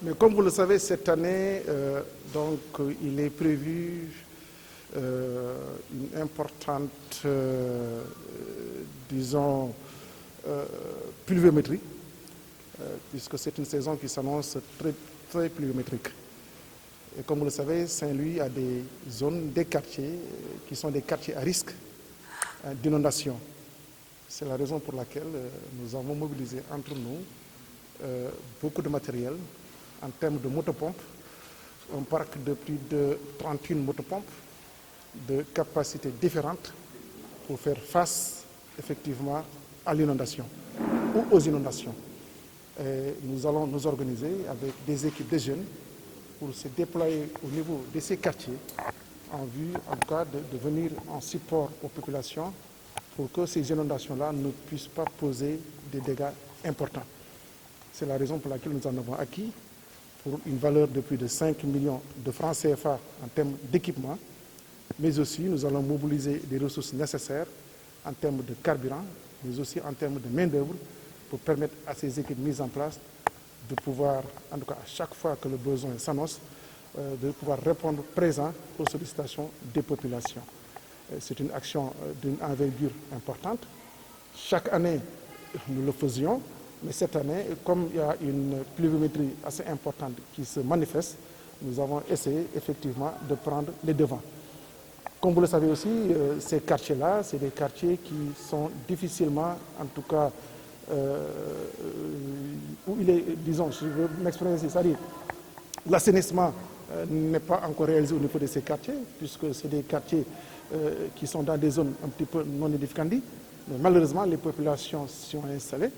Mais comme vous le savez, cette année, il est prévu une importante, pluviométrie, puisque c'est une saison qui s'annonce très, très pluviométrique. Et comme vous le savez, Saint-Louis a des zones, des quartiers qui sont des quartiers à risque d'inondation. C'est la raison pour laquelle nous avons mobilisé entre nous beaucoup de matériel en termes de motopompes, un parc de plus de 31 motopompes de capacités différentes pour faire face effectivement à l'inondation ou aux inondations. Et nous allons nous organiser avec des équipes de jeunes pour se déployer au niveau de ces quartiers en vue, en tout cas, de venir en support aux populations pour que ces inondations-là ne puissent pas poser des dégâts importants. C'est la raison pour laquelle nous en avons acquis pour une valeur de plus de 5 millions de francs CFA en termes d'équipement, mais aussi nous allons mobiliser des ressources nécessaires en termes de carburant, mais aussi en termes de main-d'œuvre pour permettre à ces équipes mises en place de pouvoir, en tout cas à chaque fois que le besoin s'annonce, de pouvoir répondre présent aux sollicitations des populations. C'est une action d'une envergure importante. Chaque année, nous le faisions, mais cette année, comme il y a une pluviométrie assez importante qui se manifeste, nous avons essayé effectivement de prendre les devants. Comme vous le savez aussi, ces quartiers-là, c'est des quartiers qui sont difficilement, en tout cas, où il est, disons, je veux m'exprimer ainsi, c'est-à-dire l'assainissement n'est pas encore réalisé au niveau de ces quartiers, puisque c'est des quartiers qui sont dans des zones un petit peu non édificantes. Mais malheureusement, les populations sont installées.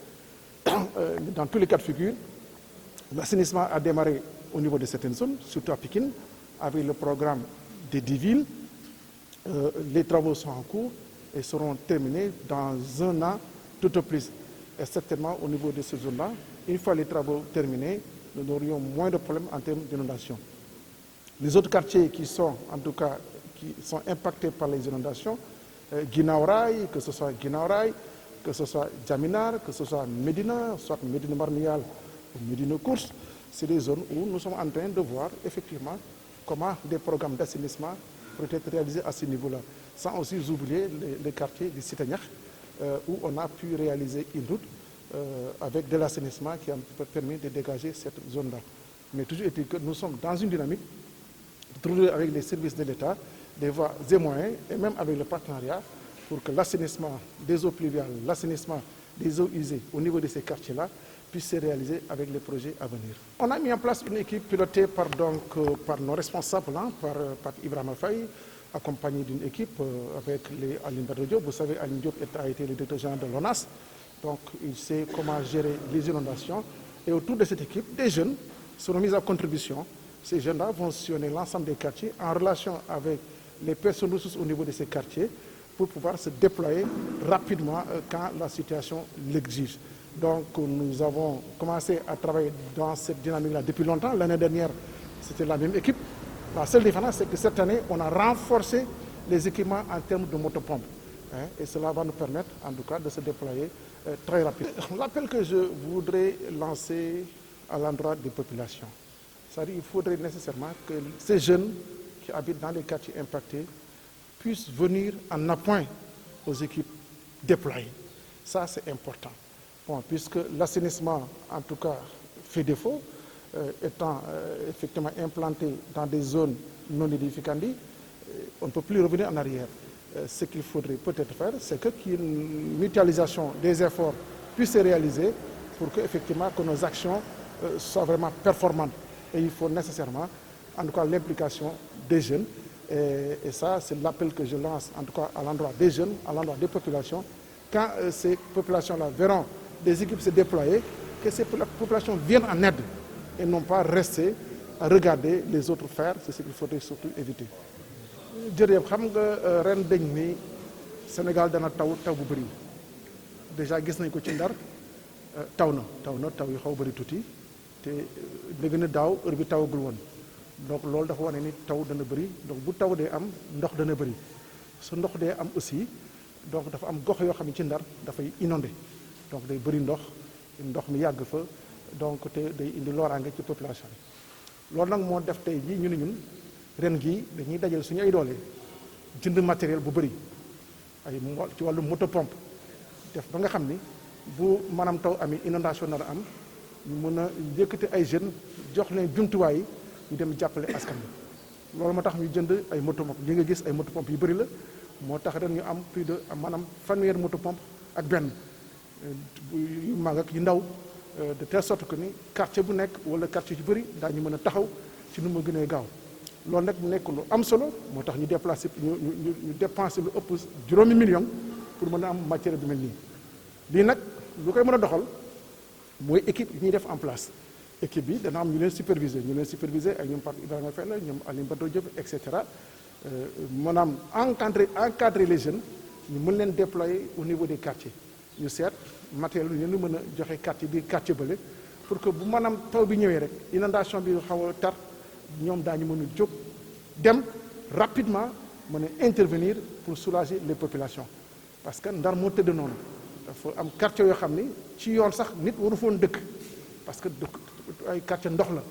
Dans tous les cas de figure, l'assainissement a démarré au niveau de certaines zones, surtout à Pikine, avec le programme des 10 villes. Les travaux sont en cours et seront terminés dans un an tout au plus. Et certainement au niveau de ces zones-là, une fois les travaux terminés, nous aurions moins de problèmes en termes d'inondation. Les autres quartiers qui sont, en tout cas, qui sont impactés par les inondations, Guinaouraï, que ce soit Guinaouraï, que ce soit Djaminar, que ce soit Médina, soit Médina Marmial ou Médina Course, c'est des zones où nous sommes en train de voir effectivement comment des programmes d'assainissement peuvent être réalisés à ce niveau-là. Sans aussi oublier les quartiers du Citagnac, où on a pu réaliser une route avec de l'assainissement qui a permis de dégager cette zone-là. Mais toujours est-il que nous sommes dans une dynamique de trouver avec les services de l'État des voies et moyens, et même avec le partenariat, pour que l'assainissement des eaux pluviales, l'assainissement des eaux usées au niveau de ces quartiers-là puisse se réaliser avec les projets à venir. On a mis en place une équipe pilotée par nos responsables, par Ibrahima Faye, accompagnée d'une équipe avec Aline Diop. Vous savez, Aline Diop a été le directeur général de l'ONAS, donc il sait comment gérer les inondations. Et autour de cette équipe, des jeunes seront mis à contribution. Ces jeunes-là vont sillonner l'ensemble des quartiers en relation avec les personnes ressources au niveau de ces quartiers pour pouvoir se déployer rapidement quand la situation l'exige. Donc nous avons commencé à travailler dans cette dynamique-là depuis longtemps. L'année dernière, c'était la même équipe. La seule différence, c'est que cette année, on a renforcé les équipements en termes de motopompes. Et cela va nous permettre, en tout cas, de se déployer très rapidement. L'appel que je voudrais lancer à l'endroit des populations, c'est-à-dire qu'il faudrait nécessairement que ces jeunes qui habitent dans les quartiers impactés puissent venir en appoint aux équipes déployées. Ça, c'est important. Bon, puisque l'assainissement, en tout cas, fait défaut, étant effectivement implanté dans des zones non édificantes, on ne peut plus revenir en arrière. Ce qu'il faudrait peut-être faire, c'est qu'une mutualisation des efforts puisse se réaliser pour que nos actions soient vraiment performantes. Et il faut nécessairement, en tout cas, l'implication des jeunes. Et ça, c'est l'appel que je lance, en tout cas, à l'endroit des jeunes, à l'endroit des populations. Quand ces populations-là verront des équipes se déployer, que ces populations viennent en aide et non pas rester à regarder les autres faire. C'est ce qu'il faudrait surtout éviter. jërëjëf xam nga ren dañ ni Sénégal dana taw bu bëri déjà gis nañ ko ci Ndar taw yu xaw bëri tuuti te dëgg na daaw heure bi tawagul woon donc loolu dafa wane ni taw dana bëri donc bu taw dee am ndox dana bëri su ndox dee am aussi donc dafa am gox yoo xam ne ci Ndar dafay inondé donc day bëri ndox mi yàgg fa donc te day indi loraange ci population bi loolu nag moo def tey jii ñu ne ñun ren gii dañuy dajal suñu ay doole jënd matériel bu bëri ay ci wàllu moto pompe def ba nga xam ni bu maanaam taw ami inondation nar a am ñu mën a yëkkati ay jeunes jox leen jumtuwaay yi ñu dem jàppale askan bi loolu moo tax ñu jënd ay moto pompe li nga gis ay moto pompe yu bëri la moo tax ren ñu am plus de maanaam fanweer moto pompe ak benn yu mag ak yu ndaw de telle sorte que ni quartier bu nekk wala quartier yu bëri daañu mën a taxaw ci nu mu gënee gaaw loolu nag nekk lu am solo moo tax ñu déplacé ñu dépensé lu ëpp juróomi million pour mën a am matière bi mel nii lii nag lu koy mën a doxal mooy équipe yi ñuy def en place équipe bi dana am ñu leen superviser ay ñoom Pape Ibrahima Fell ñoom Aliou Badou Diop et cetera maanaam encadrer les jeunes ñu mën leen déployer au niveau des quartiers ñu seet matériel bi ñu mën a joxe quartier bi quartier bële pour que bu maanaam taw bi ñëwee rek inondation bi xaw a tar ñoom daañu mën a jóg dem rapidement mën a intervenir pour soulager les populations parce que Ndar moo tëdd noonu dafa am quartier yoo xam ni ci yoon sax nit waru foon dëkk parce que ay quartier ndox la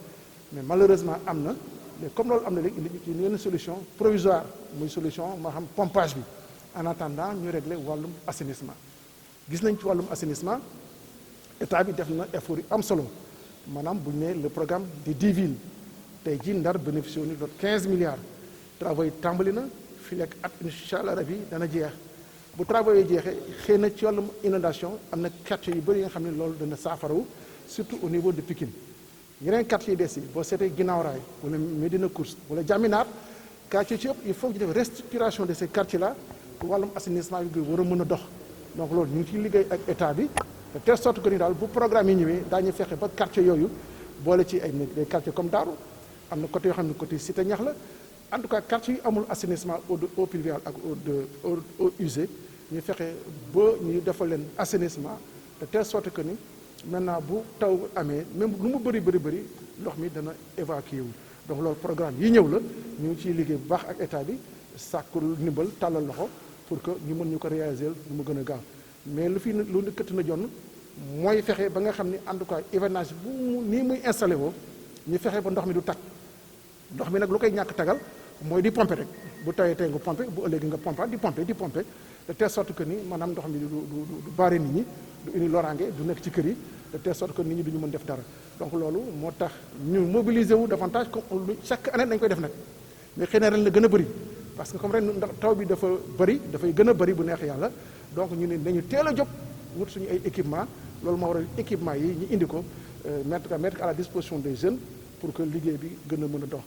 mais malheureusement am na mais comme loolu am na léegi indi ci yenn solution provisoire muy solution moo xam pompage bi en attendant ñu régler wàllum assainissement gis nañ ci wàllum assainissement état bi def na effort yi am solo maanaam bu ñu ne le programme des 10 villes tey jii Ndar bénéficié wu ni doon 15 milliards travaux yi tàmbali na fii lekk at incha allah rabi dana jeex bu travaux yi jeexee xëy na ci wàllum inondation am na quartier yu bëri yi nga xam ne loolu dana saafarawu surtout au niveau de Pikine yeneen quartier yi des yi boo seetee Guinaw Rail wala Médina Course wala Jaminaar quartier ci ëpp il faut que ñu def restructuration de ces quartiers là pour wàllum assainissement bi war a mën a dox donc loolu ñu ngi ciy liggéey ak état bi de telle sorte que ni daal bu programme yi ñëwee daañu fexe ba quartier yooyu boole ci ay des quartiers comme Daaru am na côté yoo xam ne côté Cité Ñax la en tout cas quartier yu amul assainissement eau pluviale ak eau usée ñu fexe ba ñu defal leen assainissement de telle sorte que ni maintenant bu taw amee même lu mu bëri ndox mi dana évacuer wu donc loolu programme yi ñëw la ñu ngi ciy liggéey bu baax ak état bi sàkkul ndimbal tàllal loxo pour que ñu mën ñu ko réaliser lu mu gën a gaaw mais lu këtt na jonn mooy fexe ba nga xam ni en tout cas hivernage bu nii muy installé woo ñu fexe ba ndox mi du tag ndox mi nag lu koy ñàkk tagal mooy di pomper rek bu tawee tey nga pomper bu ëllëgee nga pomper di pomper de telle sorte que ni maanaam ndox mi du baare nit ñi du indi loraange du nekk ci kër yi de telle sorte que nit ñi du ñu mën def dara donc loolu moo tax ñu mobiliser wu davantage comme chaque année dañ koy def nag mais xëy na ren la gën a bëri parce que comme ren ndax taw bi dafa bëri dafay gën a bëri bu neex yàlla donc ñu ne nañu teel a jóg wut suñu ay équipement loolu moo waral équipement yi ñu indi ko mettre à la disposition des jeunes pour que liggéey bi gën a mën a dox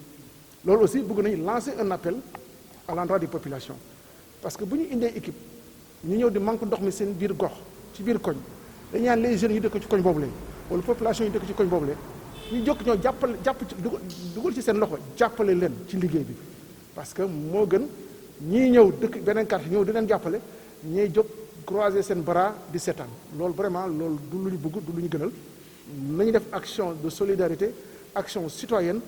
loolu aussi bëgg nañu lancer un appel à l'endroit des populations parce que bu ñu indee équipe ñu ñëw di manque ndox mi seen biir gox ci biir koñ dañu naan les jeunes yi dëkk ci koñ boobule wala population yi dëkk ci koñ boobule ñu jokk ñoo jàpp ci dugal ci seen loxo jàppale leen ci liggéey bi parce que moo gën ñii ñëw dëkk beneen quartier ñëw di leen jàppale ñiy jóg croiser seen bras di seetaan loolu vraiment loolu du lu ñu bëgg du lu ñu gënal nañu def action de solidarité action citoyenne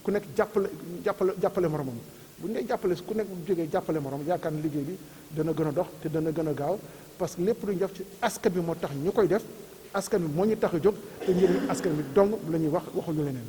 ku nekk jàppale moromam bu ñu lay jàppale ku nekk bu jógee jàppale morom yaakaar na liggéey bi dana gën a dox te dana gën a gaaw parce que lépp lu ñu def ci askan bi moo tax ñu koy def askan bi moo ñu tax a jóg te njëriñ askan bi dong la ñuy wax waxuñu leneen